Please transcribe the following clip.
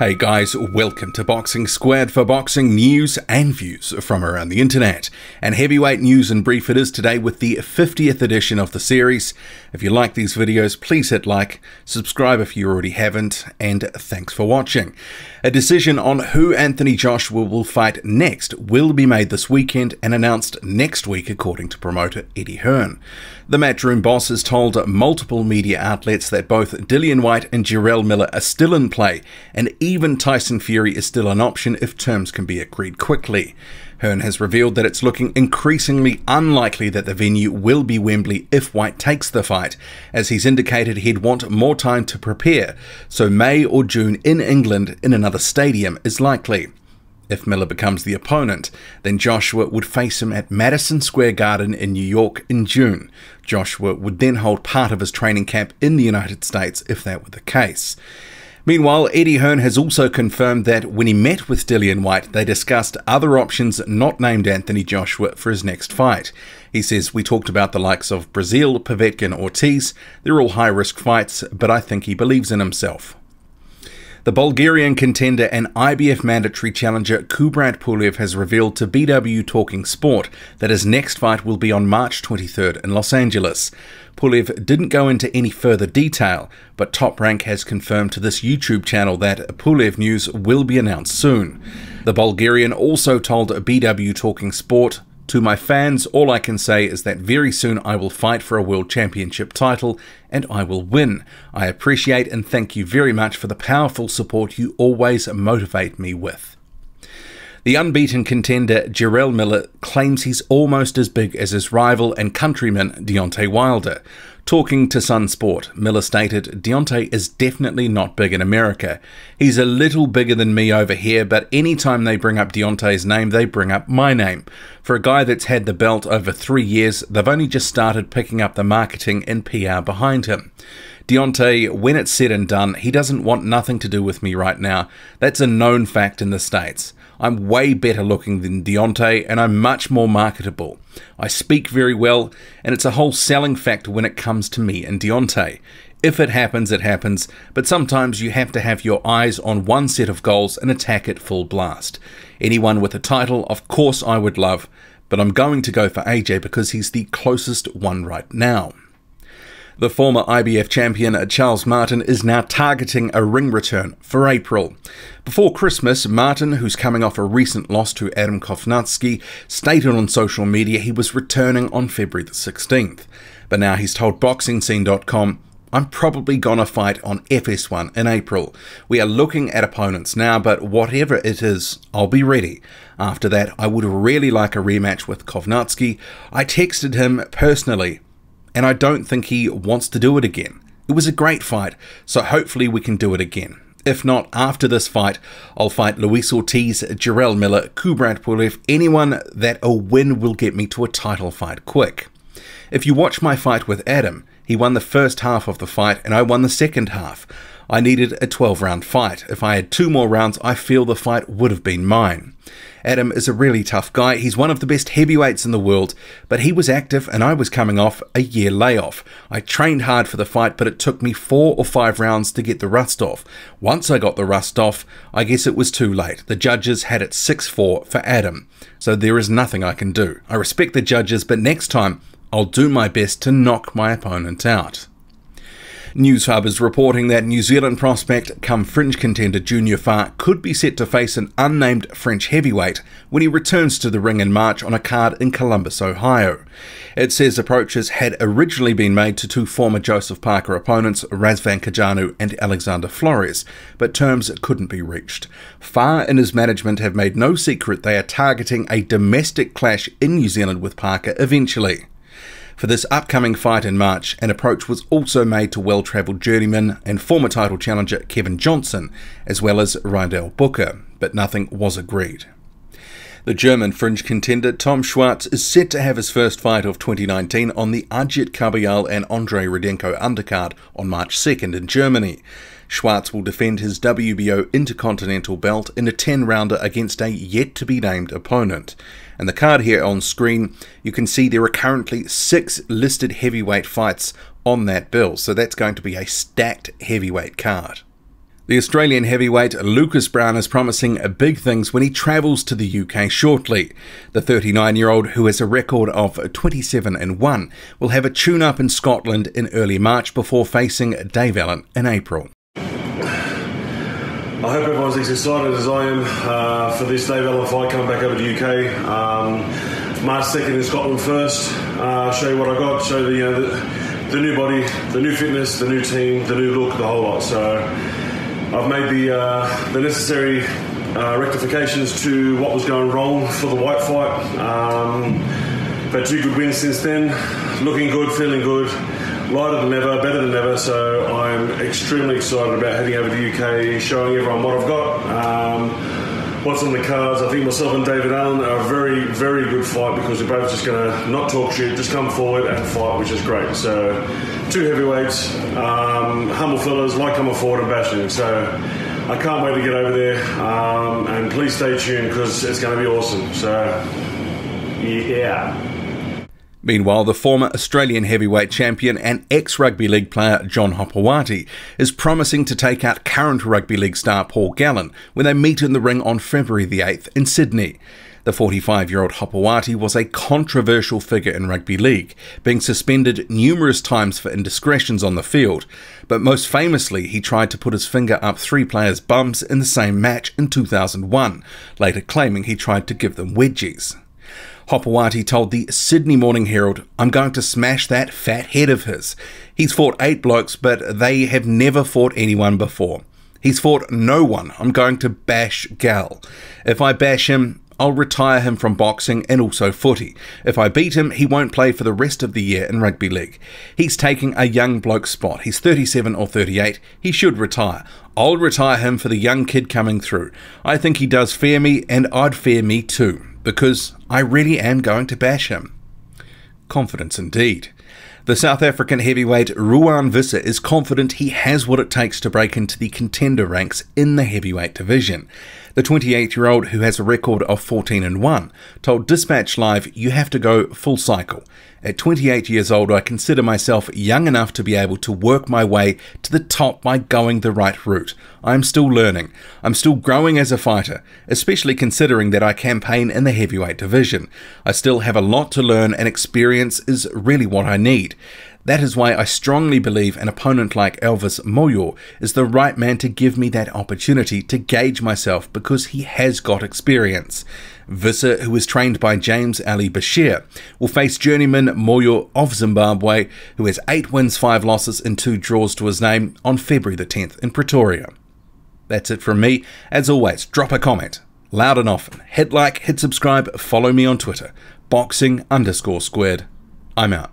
Hey guys, welcome to Boxing Squared for boxing news and views from around the internet. And heavyweight news in brief it is today with the 50th edition of the series. If you like these videos, please hit like, subscribe if you already haven't, and thanks for watching. A decision on who Anthony Joshua will fight next will be made this weekend and announced next week according to promoter Eddie Hearn. The Matchroom boss has told multiple media outlets that both Dillian Whyte and Jarrell Miller are still in play, and even Tyson Fury is still an option if terms can be agreed quickly. Hearn has revealed that it's looking increasingly unlikely that the venue will be Wembley if Whyte takes the fight, as he's indicated he'd want more time to prepare, so May or June in England in another stadium is likely. If Miller becomes the opponent, then Joshua would face him at Madison Square Garden in New York in June. Joshua would then hold part of his training camp in the United States if that were the case. Meanwhile, Eddie Hearn has also confirmed that when he met with Dillian Whyte, they discussed other options not named Anthony Joshua for his next fight. He says, "We talked about the likes of Brazil, Povetkin, Ortiz. They're all high-risk fights, but I think he believes in himself." The Bulgarian contender and IBF mandatory challenger Kubrat Pulev has revealed to BW Talking Sport that his next fight will be on March 23rd in Los Angeles. Pulev didn't go into any further detail, but Top Rank has confirmed to this YouTube channel that Pulev news will be announced soon. The Bulgarian also told BW Talking Sport, "To my fans, all I can say is that very soon I will fight for a world championship title, and I will win. I appreciate and thank you very much for the powerful support you always motivate me with." The unbeaten contender Jarrell Miller claims he's almost as big as his rival and countryman Deontay Wilder. Talking to Sun Sport, Miller stated, "Deontay is definitely not big in America. He's a little bigger than me over here, but anytime they bring up Deontay's name, they bring up my name. For a guy that's had the belt over 3 years, they've only just started picking up the marketing and PR behind him. Deontay, when it's said and done, he doesn't want nothing to do with me right now. That's a known fact in the States. I'm way better looking than Deontay, and I'm much more marketable. I speak very well, and it's a whole selling factor when it comes to me and Deontay. If it happens, but sometimes you have to have your eyes on one set of goals and attack it full blast. Anyone with a title, of course I would love, but I'm going to go for AJ because he's the closest one right now." The former IBF champion Charles Martin is now targeting a ring return for April. Before Christmas, Martin, who's coming off a recent loss to Adam Kovnatski, stated on social media he was returning on February the 16th. But now he's told BoxingScene.com, "I'm probably gonna fight on FS1 in April. We are looking at opponents now, but whatever it is, I'll be ready. After that, I would really like a rematch with Kovnatski. I texted him personally, and I don't think he wants to do it again. It was a great fight, so hopefully we can do it again. If not, after this fight, I'll fight Luis Ortiz, Jarrell Miller, Kubrat Pulev, anyone that a win will get me to a title fight quick. If you watch my fight with Adam, he won the first half of the fight and I won the second half. I needed a 12-round fight. If I had 2 more rounds, I feel the fight would have been mine. Adam is a really tough guy. He's one of the best heavyweights in the world, but he was active and I was coming off a year layoff. I trained hard for the fight, but it took me 4 or 5 rounds to get the rust off. Once I got the rust off, I guess it was too late. The judges had it 6-4 for Adam, so there is nothing I can do. I respect the judges, but next time, I'll do my best to knock my opponent out." Newshub is reporting that New Zealand prospect come fringe contender Junior Farr could be set to face an unnamed French heavyweight when he returns to the ring in March on a card in Columbus, Ohio. It says approaches had originally been made to 2 former Joseph Parker opponents, Razvan Kajanu and Alexander Flores, but terms couldn't be reached. Farr and his management have made no secret they are targeting a domestic clash in New Zealand with Parker eventually. For this upcoming fight in March, an approach was also made to well-travelled journeyman and former title challenger Kevin Johnson, as well as Rydell Booker, but nothing was agreed. The German fringe contender Tom Schwarz is set to have his first fight of 2019 on the Ajit Kabayal and Andrei Rudenko undercard on March 2nd in Germany. Schwarz will defend his WBO Intercontinental belt in a 10-rounder against a yet-to-be-named opponent. And the card here on screen, you can see there are currently 6 listed heavyweight fights on that bill, so that's going to be a stacked heavyweight card. The Australian heavyweight Lucas Brown is promising big things when he travels to the UK shortly. The 39-year-old, who has a record of 27-1, will have a tune-up in Scotland in early March before facing Gallen in April. I hope everyone's as excited as I am for this Gallen fight coming back over to the UK. March 2nd in Scotland first. Show you what I got, show the new body, the new fitness, the new team, the new look, the whole lot. So I've made the necessary rectifications to what was going wrong for the white fight. Had 2 good wins since then. Looking good, feeling good, lighter than ever, better than ever. So I'm extremely excited about heading over to the UK, showing everyone what I've got, what's on the cards. I think myself and David Allen are a very, very good fight because we're both just going to not talk shit, just come forward and fight, which is great. So 2 heavyweights, humble fellas, like coming forward and bashing. So I can't wait to get over there, and please stay tuned because it's going to be awesome. So yeah. Meanwhile, the former Australian heavyweight champion and ex-rugby league player John Hopewati is promising to take out current rugby league star Paul Gallen when they meet in the ring on February the 8th in Sydney. The 45-year-old Hopewati was a controversial figure in rugby league, being suspended numerous times for indiscretions on the field, but most famously he tried to put his finger up 3 players' bums in the same match in 2001, later claiming he tried to give them wedgies. Hopewati told the Sydney Morning Herald, "I'm going to smash that fat head of his. He's fought 8 blokes, but they have never fought anyone before. He's fought no one. I'm going to bash Gal. If I bash him, I'll retire him from boxing and also footy. If I beat him, he won't play for the rest of the year in rugby league. He's taking a young bloke's spot. He's 37 or 38. He should retire. I'll retire him for the young kid coming through. I think he does fair me, and I'd fair me too, because I really am going to bash him." Confidence indeed. The South African heavyweight Ruan Visser is confident he has what it takes to break into the contender ranks in the heavyweight division. The 28-year-old, who has a record of 14-1, told Dispatch Live, "You have to go full cycle. At 28 years old, I consider myself young enough to be able to work my way to the top by going the right route. I'm still learning. I'm still growing as a fighter, especially considering that I campaign in the heavyweight division. I still have a lot to learn, and experience is really what I need. That is why I strongly believe an opponent like Elvis Moyo is the right man to give me that opportunity to gauge myself because he has got experience." Visser, who is trained by James Ali Bashir, will face journeyman Moyo of Zimbabwe, who has 8 wins, 5 losses and 2 draws to his name, on February the 10th in Pretoria. That's it from me. As always, drop a comment, loud and often. Hit like, hit subscribe, follow me on Twitter, boxing_squared. I'm out.